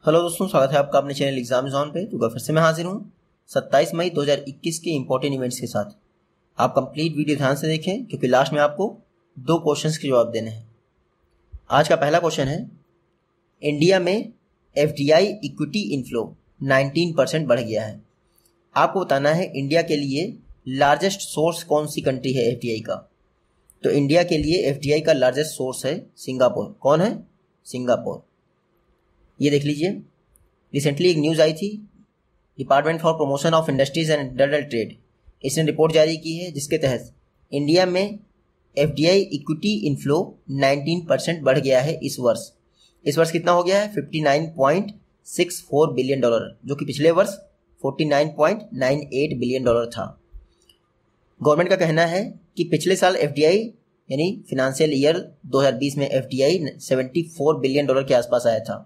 Hello दोस्तों, स्वागत है आपका अपने चैनल एग्जाम जोन पे। तो फिर से मैं हाजिर हूँ 27 मई 2021 के इंपॉर्टेंट इवेंट्स के साथ। आप कंप्लीट वीडियो ध्यान से देखें क्योंकि लास्ट में आपको 2 क्वेश्चंस के जवाब देने हैं। आज का पहला क्वेश्चन है, इंडिया में एफडीआई इक्विटी इनफ्लो 19% बढ़ गया है। आपको बताना है इंडिया के लिए लार्जेस्ट सोर्स कौन सी कंट्री है एफडीआई का। तो इंडिया के लिए एफडीआई का लार्जेस्ट सोर्स है सिंगापुर। कौन है? सिंगापुर। ये देख लीजिए, रिसेंटली एक न्यूज़ आई थी, department for promotion of industries and industrial trade, इसने रिपोर्ट जारी की है जिसके तहत इंडिया में एफडीआई इक्विटी इनफ्लो 19% बढ़ गया है इस वर्ष। इस वर्ष कितना हो गया है? $59.64 बिलियन, जो कि पिछले वर्ष $49.98 बिलियन था। गवर्नमेंट का कहना है कि पिछले साल एफडीआई यानी फिनेंशियल ईयर 2020 में एफडीआई $74 बिलियन के आसपास आया था।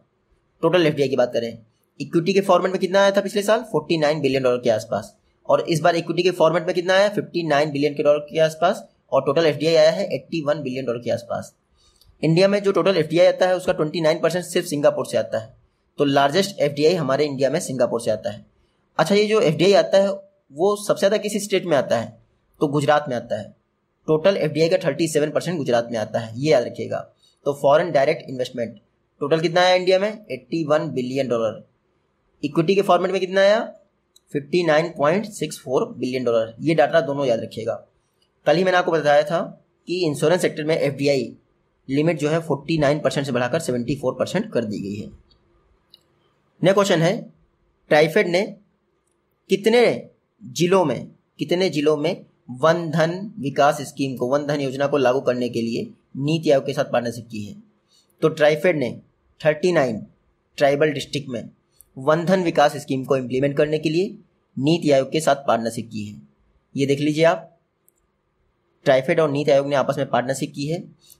टोटल एफडीआई की बात करें, इक्विटी के फॉर्मेट में कितना आया था पिछले साल? $49 बिलियन के आसपास। और इस बार इक्विटी के फॉर्मेट में कितना आया? $59 बिलियन के आसपास। और टोटल एफडीआई आया है $81 बिलियन के आसपास। इंडिया में जो टोटल एफडीआई आता है उसका 29% सिर्फ सिंगापुर से आता है। तो लार्जेस्ट एफडीआई हमारे इंडिया में सिंगापुर से आता है। अच्छा, ये जो एफडीआई आता है वो सबसे ज़्यादा किसी स्टेट में आता है? तो गुजरात में आता है। टोटल एफडीआई का 37% गुजरात में आता है, ये याद रखिएगा। तो फॉरेन डायरेक्ट इन्वेस्टमेंट टोटल कितना आया इंडिया में? $81 बिलियन। इक्विटी के फॉर्मेट में कितना आया? $59.64 बिलियन। ये डाटा दोनों याद रखिएगा। कल ही मैंने आपको बताया था कि इंश्योरेंस सेक्टर में एफडीआई लिमिट जो है 49% से बढ़ाकर 74% कर दी गई है। नेक्स्ट क्वेश्चन है, ट्राइफेड ने कितने जिलों में वन धन विकास स्कीम को, वन धन योजना को लागू करने के लिए नीति आयोग के साथ पार्टनरशिप की है? तो ट्राइफेड ने 39 ट्राइबल डिस्ट्रिक्ट में वन धन विकास स्कीम को इम्प्लीमेंट करने के लिए नीति आयोग के साथ पार्टनरशिप की है। ये देख लीजिए आप, ट्राइफेड और नीति आयोग ने आपस में पार्टनरशिप की है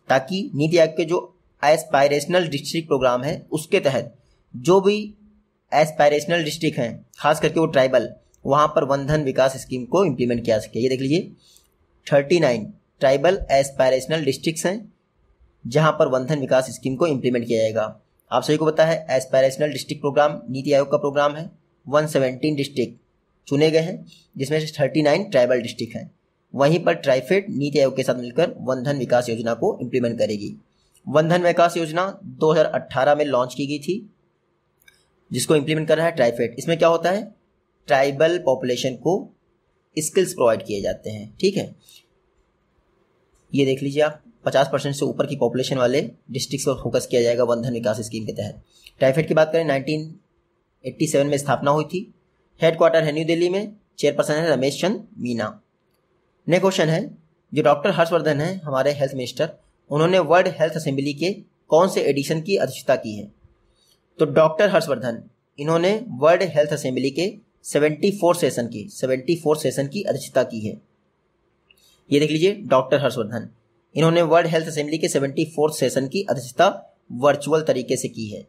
ताकि नीति आयोग के जो एस्पायरेशनल डिस्ट्रिक्ट प्रोग्राम है उसके तहत जो भी एस्पायरेशनल डिस्ट्रिक्ट हैं, खास करके वो ट्राइबल, वहाँ पर वन धन विकास स्कीम को इम्प्लीमेंट किया सके। ये देख लीजिए, 39 ट्राइबल एस्पायरेशनल डिस्ट्रिक्ट्स हैं जहाँ पर वन धन विकास स्कीम को इम्प्लीमेंट किया जाएगा। आप सभी को पता है aspirational district programme NITI Aayog का प्रोग्राम है। 117 डिस्ट्रिक्ट चुने गए हैं जिसमें से 39 ट्राइबल डिस्ट्रिक्ट हैं। वहीं पर ट्राइफेड नीति आयोग के साथ मिलकर वन धन विकास योजना को इम्प्लीमेंट करेगी। वन धन विकास योजना 2018 में लॉन्च की गई थी, जिसको इम्प्लीमेंट कर रहा है ट्राइफेड। इसमें क्या होता है? ट्राइबल पॉपुलेशन को स्किल्स प्रोवाइड किए जाते हैं। ठीक है, ये देख लीजिए आप, 50% से ऊपर की पॉपुलेशन वाले डिस्ट्रिक्ट्स पर फोकस किया जाएगा वन धन विकास स्कीम के तहत। ट्राइफेड की बात करें, 1987 में स्थापना हुई थी। हेडक्वार्टर है न्यू दिल्ली में। चेयरपर्सन है रमेश चंद मीना। नेक्स्ट क्वेश्चन है, जो डॉक्टर हर्षवर्धन है हमारे हेल्थ मिनिस्टर, उन्होंने वर्ल्ड हेल्थ असेंबली के कौन से एडिशन की अध्यक्षता की है? तो डॉक्टर हर्षवर्धन इन्होंने वर्ल्ड हेल्थ असेंबली के 74 सेशन की अध्यक्षता की है। ये देख लीजिए, डॉक्टर हर्षवर्धन इन्होंने वर्ल्ड हेल्थ असेंबली के 74 सेशन की अध्यक्षता वर्चुअल तरीके से की है।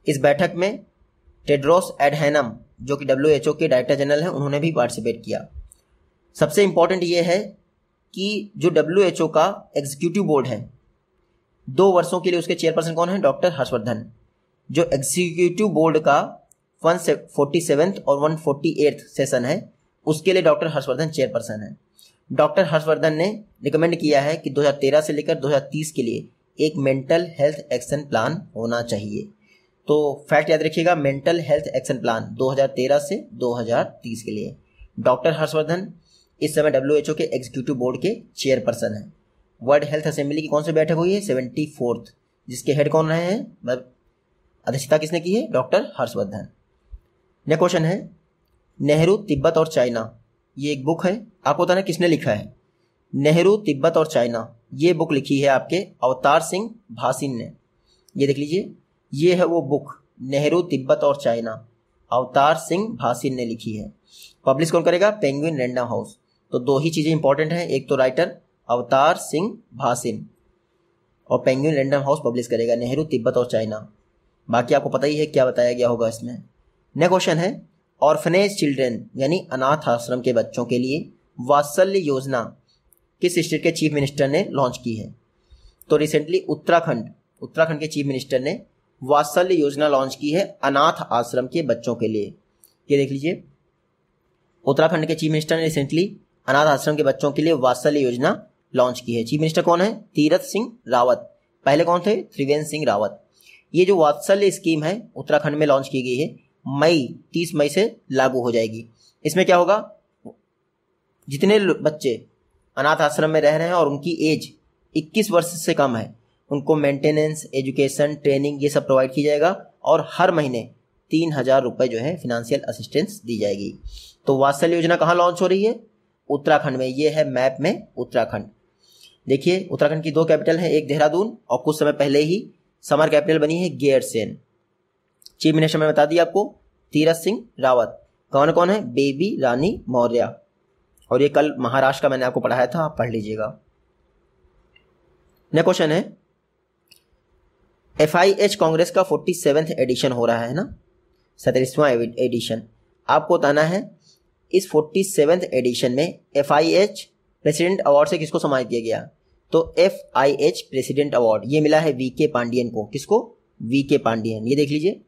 इस बैठक में टेड्रोस एडहैनम, जो कि WHO के डायरेक्टर जनरल हैं, उन्होंने भी पार्टिसिपेट किया। सबसे इंपॉर्टेंट ये है कि जो WHO का एग्जीक्यूटिव बोर्ड है, 2 वर्षों के लिए उसके चेयरपर्सन कौन है? डॉक्टर हर्षवर्धन। जो एग्जीक्यूटिव बोर्ड का 147th और 148th सेशन है उसके लिए डॉक्टर हर्षवर्धन चेयरपर्सन है। डॉक्टर हर्षवर्धन ने रिकमेंड किया है कि 2013 से लेकर 2030 के लिए एक मेंटल हेल्थ एक्शन प्लान होना चाहिए। तो फैक्ट याद रखिएगा, मेंटल हेल्थ एक्शन प्लान 2013 से 2030 के लिए। डॉक्टर हर्षवर्धन इस समय WHO के एग्जीक्यूटिव बोर्ड के चेयरपर्सन हैं। वर्ल्ड हेल्थ असेंबली की कौन सी बैठक हुई है? 74th, जिसके हेड कौन रहे हैं? मतलब अध्यक्षता किसने की है? डॉक्टर हर्षवर्धन। नेक्स्ट क्वेश्चन है, नेहरू तिब्बत और चाइना, ये एक बुक है। आपको बताना किसने लिखा है? नेहरू तिब्बत और चाइना, ये बुक लिखी है आपके अवतार सिंह भासिन ने। ये देख लीजिए, ये है वो बुक, नेहरू तिब्बत और चाइना, अवतार सिंह भासिन ने लिखी है। पब्लिश कौन करेगा? Penguin random house. तो 2 ही चीज़ें इंपॉर्टेंट हैं, एक तो राइटर अवतार सिंह भासिन और पेंगुइन रैंडम हाउस पब्लिश करेगा नेहरू तिब्बत और चाइना। बाकी आपको पता ही है क्या बताया गया होगा इसमें। नेक्स्ट क्वेश्चन है, ऑर्फनेज चिल्ड्रेन यानी अनाथ आश्रम के बच्चों के लिए वात्सल्य योजना किस स्टेट के चीफ मिनिस्टर ने लॉन्च की है? तो रिसेंटली उत्तराखंड के चीफ मिनिस्टर ने वात्सल्य योजना लॉन्च की है अनाथ आश्रम के बच्चों के लिए। ये देख लीजिए, उत्तराखंड के चीफ मिनिस्टर ने रिसेंटली अनाथ आश्रम के बच्चों के लिए वात्सल्य योजना लॉन्च की है। चीफ मिनिस्टर कौन है? तीरथ सिंह रावत। पहले कौन थे? त्रिवेंद्र सिंह रावत। ये जो वात्सल्य स्कीम है उत्तराखंड में लॉन्च की गई है, 30 मई से लागू हो जाएगी। इसमें क्या होगा, जितने बच्चे अनाथ आश्रम में रह रहे हैं और उनकी एज 21 वर्ष से कम है, उनको मेंटेनेंस, एजुकेशन, ट्रेनिंग ये सब प्रोवाइड की जाएगा और हर महीने 3,000 रुपये जो है फिनेंशियल असिस्टेंस दी जाएगी। तो वात्सल्य योजना कहाँ लॉन्च हो रही है? उत्तराखंड में। ये है मैप में उत्तराखंड। देखिए, उत्तराखंड की 2 कैपिटल है, एक देहरादून और कुछ समय पहले ही समर कैपिटल बनी है गैरसैंण। चीफ मिनिस्टर में बता दिया आपको, तीरथ सिंह रावत। कौन कौन है? बेबी रानी मौर्य। और ये कल महाराष्ट्र का मैंने आपको पढ़ाया था, आप पढ़ लीजिएगा। नेक्स्ट क्वेश्चन है, FIH कांग्रेस का 47वां एडिशन हो रहा है ना, 37वां एडिशन। आपको बताना है इस 47वें एडिशन में FIH प्रेसिडेंट अवार्ड से किसको सम्मानित किया गया? तो FIH प्रेसिडेंट अवार्ड ये मिला है VK पांडियन को। किसको? VK पांडियन। ये देख लीजिए,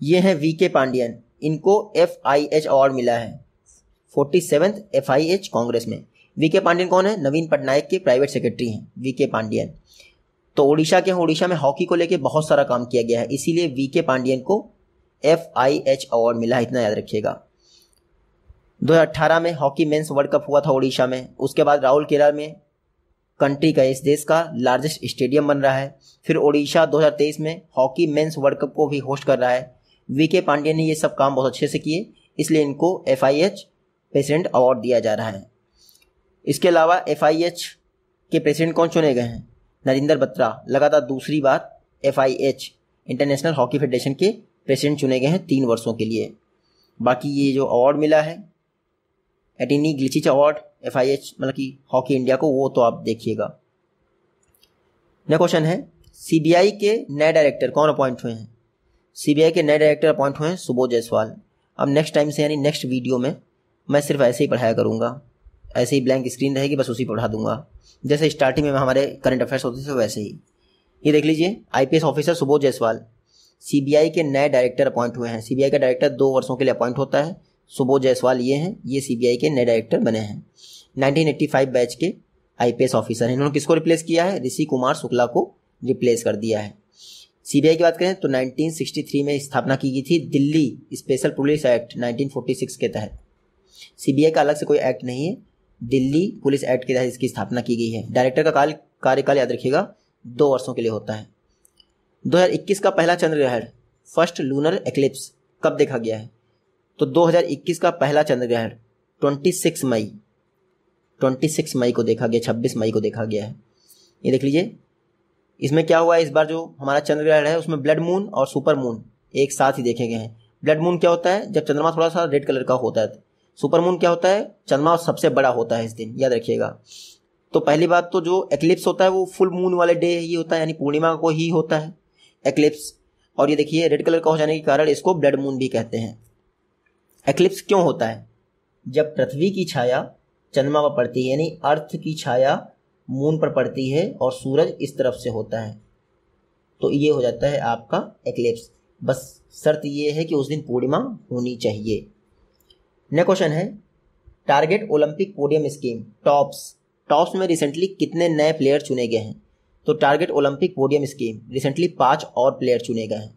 ये है VK पांडियन, इनको FIH अवार्ड मिला है 47वें FIH कांग्रेस में। VK पांडियन कौन है? नवीन पटनायक के प्राइवेट सेक्रेटरी हैं VK पांडियन। तो उड़ीसा के हैं, उड़ीसा में हॉकी को लेके बहुत सारा काम किया गया है, इसीलिए VK पांडियन को FIH अवार्ड मिला है, इतना याद रखिएगा। 2018 में हॉकी मेंस वर्ल्ड कप हुआ था उड़ीसा में। उसके बाद राउरकेला में कंट्री का, इस देश का लार्जेस्ट स्टेडियम बन रहा है। फिर उड़ीसा 2023 में हॉकी मेंस वर्ल्ड कप को भी होस्ट कर रहा है। VK पांडियन ने ये सब काम बहुत अच्छे से किए, इसलिए इनको FIH प्रेसिडेंट अवार्ड दिया जा रहा है। इसके अलावा FIH के प्रेसिडेंट कौन चुने गए हैं? नरेंद्र बत्रा लगातार दूसरी बार FIH इंटरनेशनल हॉकी फेडरेशन के प्रेसिडेंट चुने गए हैं 3 वर्षों के लिए। बाकी ये जो अवार्ड मिला है एटिनी ग्लिचिच अवार्ड FIH मतलब कि हॉकी इंडिया को, वो तो आप देखिएगा। नेक्स्ट क्वेश्चन है, CBI के नए डायरेक्टर कौन अपॉइंट हुए हैं? CBI के नए डायरेक्टर अपॉइंट हुए हैं सुबोध जायसवाल। अब नेक्स्ट टाइम से यानी नेक्स्ट वीडियो में मैं सिर्फ ऐसे ही पढ़ाया करूँगा, ऐसे ही ब्लैंक स्क्रीन रहेगी, बस उसी पढ़ा दूंगा जैसे स्टार्टिंग में हमारे करंट अफेयर्स होते थे वैसे ही। ये देख लीजिए, IPS officer Subodh Jaiswal CBI के नए डायरेक्टर अपॉइंट हुए हैं। CBI का डायरेक्टर 2 वर्षों के लिए अपॉइंट होता है। सुबोध जायसवाल ये हैं, ये CBI के नए डायरेक्टर बने हैं। 1985 बैच के IPS ऑफिसर हैं। इन्होंने किसको रिप्लेस किया है? ऋषि कुमार शुक्ला को रिप्लेस कर दिया है। CBI की बात करें तो 1963 में स्थापना की गई थी दिल्ली स्पेशल पुलिस एक्ट 1946 के तहत। CBI का अलग से कोई एक्ट नहीं है, दिल्ली पुलिस एक्ट के तहत इसकी स्थापना की गई है। डायरेक्टर का कार्यकाल याद रखिएगा 2 वर्षों के लिए होता है। 2021 का पहला चंद्र ग्रहण, फर्स्ट लूनर एक्लिप्स कब देखा गया है? तो 2021 का पहला चंद्र ग्रहण 26 मई को देखा गया, 26 मई को देखा गया है। ये देख लीजिए, इसमें क्या हुआ है, इस बार जो हमारा चंद्र ग्रहण है उसमें ब्लड मून और सुपर मून एक साथ ही देखे गए हैं। ब्लड मून क्या होता है? जब चंद्रमा थोड़ा सा रेड कलर का होता है। सुपर मून क्या होता है? चंद्रमा सबसे बड़ा होता है इस दिन, याद रखिएगा। तो पहली बात तो जो एक्लिप्स होता है वो फुल मून वाले डे ही होता है, यानी पूर्णिमा को ही होता है एक्लिप्स। और ये देखिए, रेड कलर का हो जाने के कारण इसको ब्लड मून भी कहते हैं। एक्लिप्स क्यों होता है? जब पृथ्वी की छाया चंद्रमा पर पड़ती है, यानी अर्थ की छाया मून पर पड़ती है और सूरज इस तरफ से होता है, तो ये हो जाता है आपका एक्लिप्स। बस शर्त ये है कि उस दिन पूर्णिमा होनी चाहिए। नेक्स्ट क्वेश्चन है, target Olympic podium scheme tops में रिसेंटली कितने नए प्लेयर चुने गए हैं? तो target Olympic podium scheme recently 5 और प्लेयर चुने गए हैं।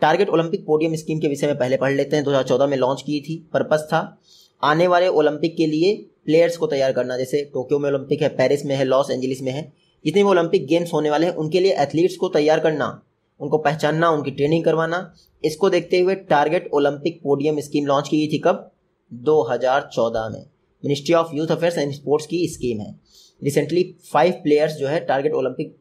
टारगेट ओलंपिक पोडियम स्कीम के विषय में पहले पढ़ लेते हैं। 2014 में लॉन्च की थी। पर्पस था आने वाले ओलंपिक के लिए प्लेयर्स को तैयार करना। जैसे टोक्यो में ओलंपिक है, पेरिस में है, लॉस एंजलिस में है, जितने भी ओलंपिक गेम्स होने वाले हैं उनके लिए एथलीट्स को तैयार करना, उनको पहचानना, उनकी ट्रेनिंग करवाना। इसको देखते हुए target Olympic podium scheme launch की गई थी। कब? 2014 में। Ministry of youth affairs and sports की स्कीम है। रिसेंटली 5 प्लेयर्स जो है टारगेट ओलंपिक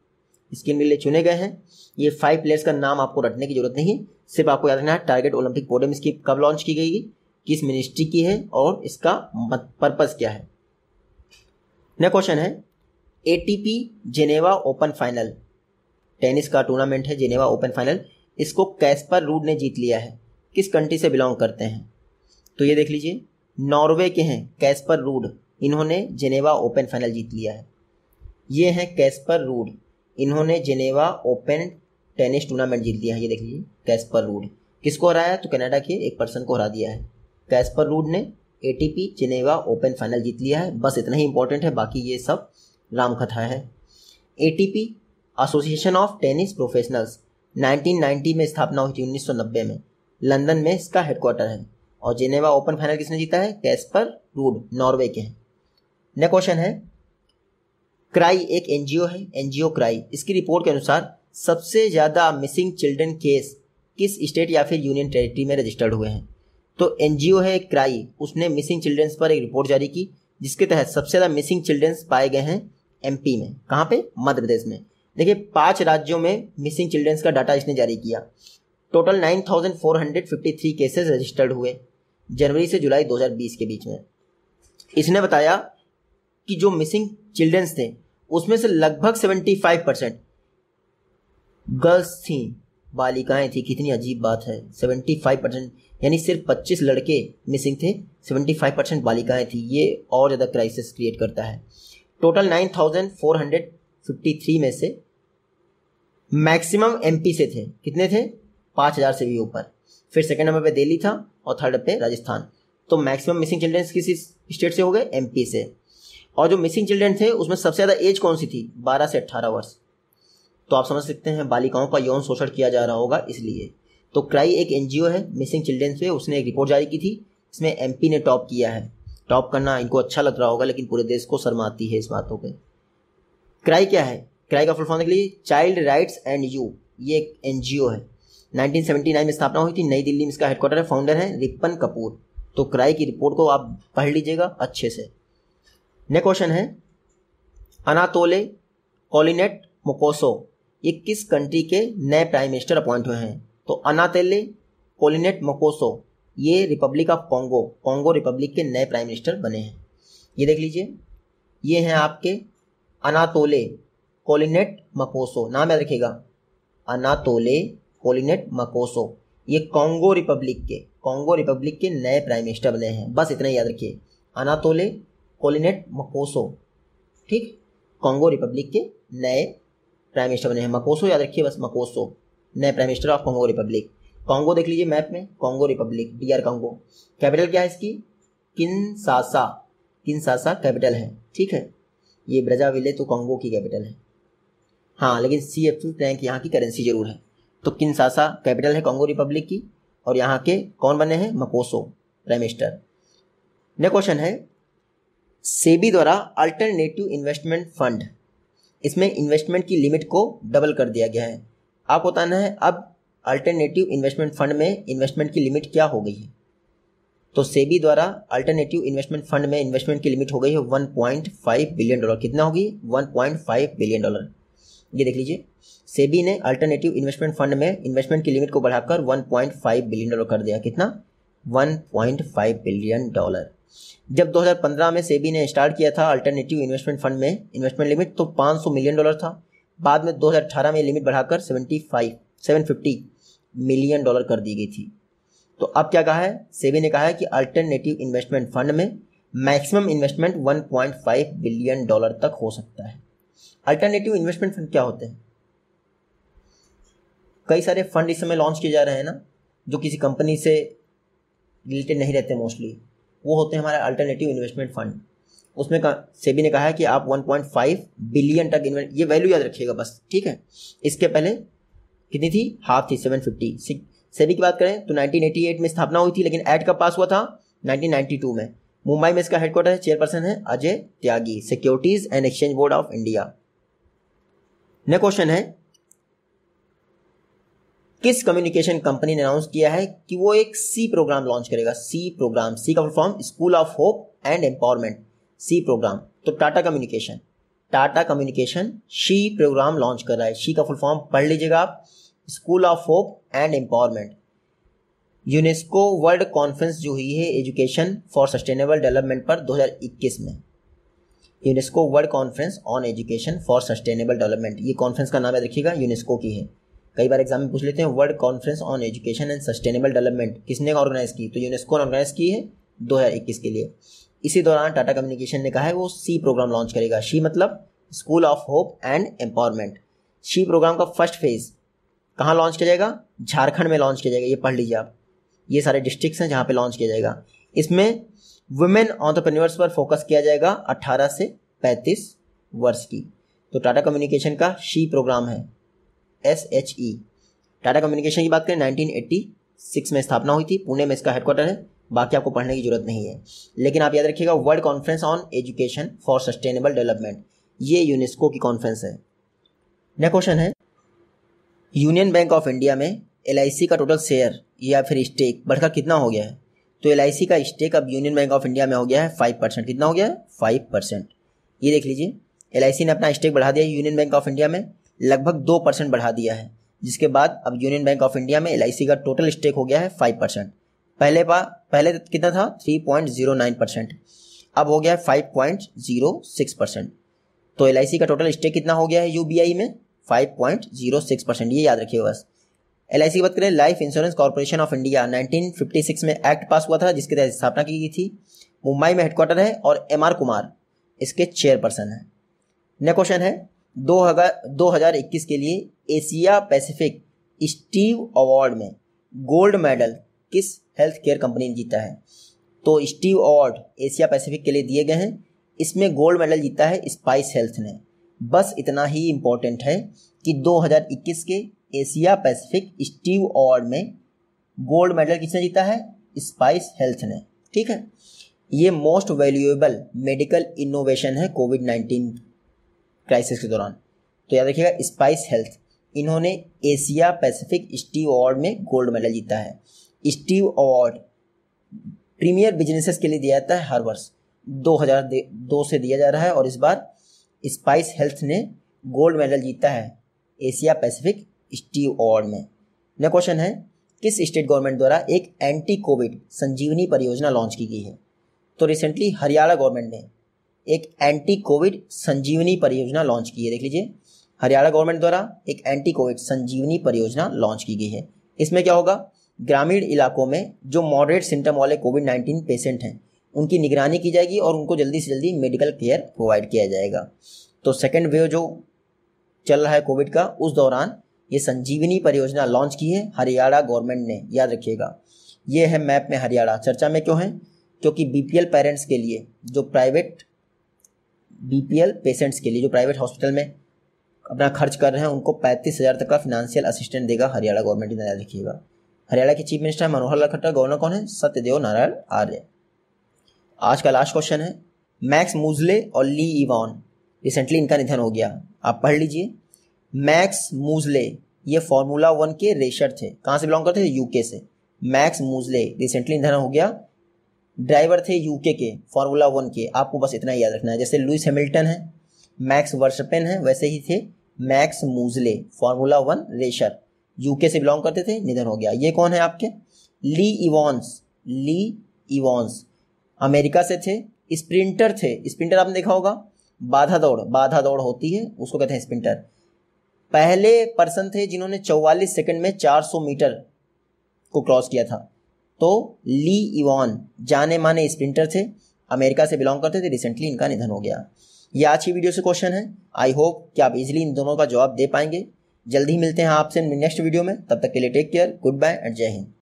स्कीम के लिए चुने गए हैं। ये 5 प्लेयर्स का नाम आपको रटने की जरूरत नहीं, सिर्फ आपको याद रखना है टारगेट ओलंपिक पोडियम स्कीम कब लॉन्च की गई, किस मिनिस्ट्री की है और इसका पर्पस क्या है। नेक्स्ट क्वेश्चन है, ATP Geneva open final, tennis का टूर्नामेंट है जेनेवा ओपन फाइनल, इसको कैस्पर रूड ने जीत लिया है। किस कंट्री से बिलोंग करते हैं? तो ये देख लीजिए, नॉर्वे के हैं कैस्पर रूड, इन्होंने जेनेवा ओपन फाइनल जीत लिया है। ये हैं कैस्पर रूड, इन्होंने जेनेवा ओपन टेनिस टूर्नामेंट जीत लिया है। ये देख लीजिए, कैस्पर रूड। किसको हराया? तो कनाडा के एक पर्सन को हरा दिया है। कैस्पर रूड ने एटीपी जिनेवा ओपन फाइनल जीत लिया है। बस इतना ही इंपॉर्टेंट है, बाकी ये सब राम कथा है। ATP association of tennis professionals 1990 में स्थापना हुई थी, 1990 में। लंदन में इसका हेडक्वार्टर है। और जिनेवा ओपन फाइनल किसने जीता है? कैस्पर रूड, नॉर्वे के हैं। नेक्स्ट क्वेश्चन है, क्राई एक एनजीओ है, एनजीओ क्राई। इसकी रिपोर्ट के अनुसार सबसे ज़्यादा मिसिंग चिल्ड्रन केस किस स्टेट या फिर यूनियन टेरिटरी में रजिस्टर्ड हुए हैं? तो एनजीओ है क्राई, उसने मिसिंग चिल्ड्रंस पर एक रिपोर्ट जारी की, जिसके तहत सबसे ज़्यादा मिसिंग चिल्ड्रंस पाए गए हैं एमपी में। कहाँ पे? मध्य प्रदेश में। देखिए 5 राज्यों में मिसिंग चिल्ड्रंस का डाटा इसने जारी किया। टोटल 9453 केसेस रजिस्टर्ड हुए जनवरी से जुलाई 2020 के बीच में। इसने बताया कि जो मिसिंग चिल्ड्रंस थे उसमें से लगभग 75% गर्ल्स थी, बालिकाएं थी। कितनी अजीब बात है, 75%, यानी सिर्फ 25 लड़के मिसिंग थे, 75% बालिकाएं थी। ये और ज़्यादा क्राइसिस क्रिएट करता है। टोटल 9453 में से मैक्सिमम एमपी से थे। कितने थे? 5000 से भी ऊपर। फिर सेकंड नंबर पे दिल्ली था और थर्ड पे राजस्थान। तो मैक्सिमम मिसिंग चिल्ड्रंस किसी स्टेट से हो गए? एमपी से। और जो मिसिंग चिल्ड्रन थे उसमें सबसे ज़्यादा एज कौन सी थी? 12 से 18 वर्ष। तो आप समझ सकते हैं बालिकाओं का यौन शोषण किया जा रहा होगा इसलिए। तो क्राई एक एनजीओ है मिसिंग चिल्ड्रन पे, उसने एक रिपोर्ट जारी की थी। इसमें एमपी ने टॉप किया है। टॉप करना इनको अच्छा लग रहा होगा, लेकिन पूरे देश को शर्म आती है इस बातों पे। क्राई क्या है? क्राई का फुल फॉर्म देख लीजिए, चाइल्ड राइट्स एंड यू। ये एक एनजीओ है, 1979 में स्थापना हुई थी, नई दिल्ली में इसका हेडक्वार्टर है। फाउंडर है रिपन कपूर। तो क्राई की रिपोर्ट को आप पढ़ लीजिएगा अच्छे से। नेक्स्ट क्वेश्चन है, अनातोले कोलिनेट मोकोसो ये किस कंट्री के नए प्राइम मिनिस्टर अपॉइंट हुए हैं? तो अनातोले कोलिनेट मोकोसो ये Republic of Congo, Congo Republic के नए प्राइम मिनिस्टर बने हैं। ये देख लीजिए, ये हैं आपके अनातोले कोलिनेट मकोसो। नाम याद रखिएगा, अनातोले कोलिनेट मकोसो। ये कॉन्गो रिपब्लिक के नए प्राइम मिनिस्टर बने हैं। बस इतना ही याद रखिए, अनातोले कोलिनेट मकोसो। ठीक, कॉन्गो रिपब्लिक के नए प्राइम मिनिस्टर बने हैं। मकोसो याद रखिए, बस मकोसो, नए prime minister of Congo Republic. Congo देख लीजिए मैप में, Congo Republic, DR Congo. Capital क्या है इसकी? किनशासा, किनशासा कैपिटल है। ठीक है, ये ब्राज़ाविले तो कॉन्गो की कैपिटल है। हाँ, लेकिन CFA फ्रैंक यहाँ की करेंसी जरूर है। तो किनशासा कैपिटल है कॉन्गो रिपब्लिक की, और यहाँ के कौन बने हैं? मकोसो प्राइम मिनिस्टर। नेक्स्ट क्वेश्चन है, सेबी द्वारा अल्टरनेटिव इन्वेस्टमेंट फंड, इसमें इन्वेस्टमेंट की लिमिट को डबल कर दिया गया है। आपको बताना है अब अल्टरनेटिव इन्वेस्टमेंट फंड में इन्वेस्टमेंट की लिमिट क्या हो गई है। तो सेबी द्वारा अल्टरनेटिव इन्वेस्टमेंट फंड में इन्वेस्टमेंट की लिमिट हो गई है $1.5 बिलियन। कितना होगी? $1.5 बिलियन। ये देख लीजिए, सेबी ने अल्टरनेटिव इन्वेस्टमेंट फंड में इन्वेस्टमेंट की लिमिट को बढ़ाकर $1.5 बिलियन कर दिया। कितना? $1.5 बिलियन। जब 2015 में सेबी ने स्टार्ट किया था अल्टरनेटिव इन्वेस्टमेंट फंड में इन्वेस्टमेंट लिमिट, तो $500 मिलियन था। बाद में 2018 में लिमिट बढ़ाकर $750 मिलियन कर दी गई थी। तो अब क्या कहा है? सेबी ने कहा है कि अल्टरनेटिव इन्वेस्टमेंट फंड में मैक्सिमम इन्वेस्टमेंट $1.5 बिलियन तक हो सकता है। अल्टरनेटिव इन्वेस्टमेंट फंड क्या होते हैं? कई सारे फंड इस समय लॉन्च किए जा रहे हैं ना, जो किसी कंपनी से रिलेटेड नहीं रहते मोस्टली, वो होते हैं हमारे अल्टरनेटिव इन्वेस्टमेंट फंड। उसमें सेबी ने कहा है कि आप 1.5 बिलियन तक इन्वेस्ट, ये वैल्यू याद रखिएगा बस। ठीक है, इसके पहले कितनी थी? हाफ थी, 750। सेबी की बात करें तो 1988 में स्थापना हुई थी, लेकिन एक्ट कब पास हुआ था? 1992 में। मुंबई में इसका हेडक्वार्टर है, चेयरपर्सन है Ajay Tyagi, securities and exchange board of India. Next question है, किस कम्युनिकेशन कंपनी ने अनाउंस किया है कि वो एक सी प्रोग्राम लॉन्च करेगा? सी प्रोग्राम, सी का full form school of hope and empowerment. C program, तो Tata communication she program launch कर रहा है। शी का फुल फॉर्म पढ़ लीजिएगा आप, school of hope and empowerment. UNESCO world conference जो हुई है एजुकेशन फॉर सस्टेनेबल डेवलपमेंट पर 2021 में, UNESCO world conference on education for sustainable development, ये कॉन्फ्रेंस का नाम याद रखिएगा, यूनेस्को की है। कई बार एग्जाम में पूछ लेते हैं world conference on education and sustainable development किसने ऑर्गेनाइज की? तो यूनेस्को ने ऑर्गेनाइज की है 2021 के लिए। इसी दौरान टाटा कम्युनिकेशन ने कहा है वो सी प्रोग्राम लॉन्च करेगा। शी मतलब school of hope and empowerment. SHE program का फर्स्ट फेज कहाँ लॉन्च किया जाएगा? झारखंड में लॉन्च किया जाएगा। ये पढ़ लीजिए आप, ये सारे डिस्ट्रिक्ट्स हैं जहाँ पे लॉन्च किया जाएगा। इसमें वुमेन एंटरप्रेन्योर्स पर फोकस किया जाएगा 18 से 35 वर्ष की। तो टाटा कम्युनिकेशन का शी प्रोग्राम है SHE। टाटा कम्युनिकेशन की बात करें 1986 में स्थापना हुई थी, पुणे में इसका हेडक्वार्टर है। बाकी आपको पढ़ने की जरूरत नहीं है, लेकिन आप याद रखिएगा world conference on education for sustainable development, ये यूनेस्को की कॉन्फ्रेंस है। नेक्स्ट क्वेश्चन है, यूनियन बैंक ऑफ इंडिया में LIC का टोटल शेयर या फिर स्टेक बढ़कर कितना हो गया है? तो LIC का स्टेक अब यूनियन बैंक ऑफ इंडिया में हो गया है 5%। कितना हो गया है? 5%। ये देख लीजिए, LIC ने अपना स्टेक बढ़ा दिया यूनियन बैंक ऑफ इंडिया में, लगभग 2% बढ़ा दिया है, जिसके बाद अब यूनियन बैंक ऑफ इंडिया में LIC का टोटल स्टेक हो गया है 5%। पहले कितना था? 3.09%, अब हो गया है 5.06%। तो LIC का टोटल स्टेक कितना हो गया है UBI में? 5.06%। ये याद रखिए बस। LIC की बात करें, life insurance corporation of India 1956 में एक्ट पास हुआ था, जिसके तहत स्थापना की गई थी। मुंबई में हेडक्वार्टर है और MR कुमार इसके चेयरपर्सन है। नेक्स्ट क्वेश्चन है, 2021 के लिए एशिया पैसिफिक स्टीव अवार्ड में गोल्ड मेडल किस हेल्थ केयर कंपनी ने जीता है? तो स्टीव अवार्ड एशिया पैसिफिक के लिए दिए गए हैं, इसमें गोल्ड मेडल जीता है स्पाइस हेल्थ ने। बस इतना ही इम्पोर्टेंट है कि 2021 के एशिया पैसिफिक स्टीव अवार्ड में गोल्ड मेडल किसने जीता है? स्पाइस हेल्थ ने। ठीक है, ये मोस्ट वैल्यूएबल मेडिकल इनोवेशन है कोविड-19 क्राइसिस के दौरान। तो याद रखिएगा स्पाइस हेल्थ, इन्होंने एशिया पैसिफिक स्टीव अवार्ड में गोल्ड मेडल जीता है। स्टीव अवार्ड प्रीमियर बिजनेसेस के लिए दिया जाता है हर वर्ष, 2002 से दिया जा रहा है, और इस बार स्पाइस हेल्थ ने गोल्ड मेडल जीता है एशिया पैसिफिक स्टीव अवार्ड में। नेक्स्ट क्वेश्चन है, किस स्टेट गवर्नमेंट द्वारा एक एंटी कोविड संजीवनी परियोजना लॉन्च की गई है? तो रिसेंटली हरियाणा गवर्नमेंट ने एक एंटी कोविड संजीवनी परियोजना लॉन्च की है। देख लीजिए, हरियाणा गवर्नमेंट द्वारा एक एंटी कोविड संजीवनी परियोजना लॉन्च की गई है। इसमें क्या होगा? ग्रामीण इलाकों में जो मॉडरेट सिम्टम वाले कोविड-19 पेशेंट हैं, उनकी निगरानी की जाएगी और उनको जल्दी से जल्दी मेडिकल केयर प्रोवाइड किया जाएगा। तो सेकेंड वेव जो चल रहा है कोविड का, उस दौरान ये संजीवनी परियोजना लॉन्च की है हरियाणा गवर्नमेंट ने। याद रखिएगा, ये है मैप में हरियाणा। चर्चा में क्यों है? क्योंकि BPL पेरेंट्स के लिए, जो प्राइवेट BPL पेशेंट्स के लिए जो प्राइवेट हॉस्पिटल में अपना खर्च कर रहे हैं, उनको 35,000 तक का फिनेंशियल असिस्टेंस देगा हरियाणा गवर्नमेंट। याद रखिएगा, हरियाणा के chief minister Manohar Lal Khattar, governor कौन है? सत्यदेव नारायण आर्य। आज का लास्ट क्वेश्चन है, मैक्स मूजले और ली इवॉन, रिसेंटली इनका निधन हो गया। आप पढ़ लीजिए, मैक्स मूजले ये फार्मूला 1 के रेसर थे। कहाँ से बिलोंग करते थे? UK से। मैक्स मूजले रिसेंटली निधन हो गया, ड्राइवर थे UK के, फार्मूला 1 के। आपको बस इतना ही याद रखना है, जैसे लुइस हैमिल्टन है, मैक्स वर्स्टपेन है, वैसे ही थे मैक्स मूजले, फार्मूला 1 रेसर, UK से बिलोंग करते थे, निधन हो गया। ये कौन है आपके? ली इवॉन्स अमेरिका से थे, स्प्रिंटर थे। स्प्रिंटर आपने देखा होगा, बाधा दौड़ होती है, उसको कहते हैं स्प्रिंटर। पहले पर्सन थे जिन्होंने 44 सेकंड में 400 मीटर को क्रॉस किया था। तो ली इवॉन जाने माने स्प्रिंटर थे, अमेरिका से बिलोंग करते थे, रिसेंटली इनका निधन हो गया। ये आज की वीडियो से क्वेश्चन है। आई होप कि आप इजीली इन दोनों का जवाब दे पाएंगे। जल्दी ही मिलते हैं आपसे नेक्स्ट वीडियो में, तब तक के लिए take care, good bye and Jai Hind.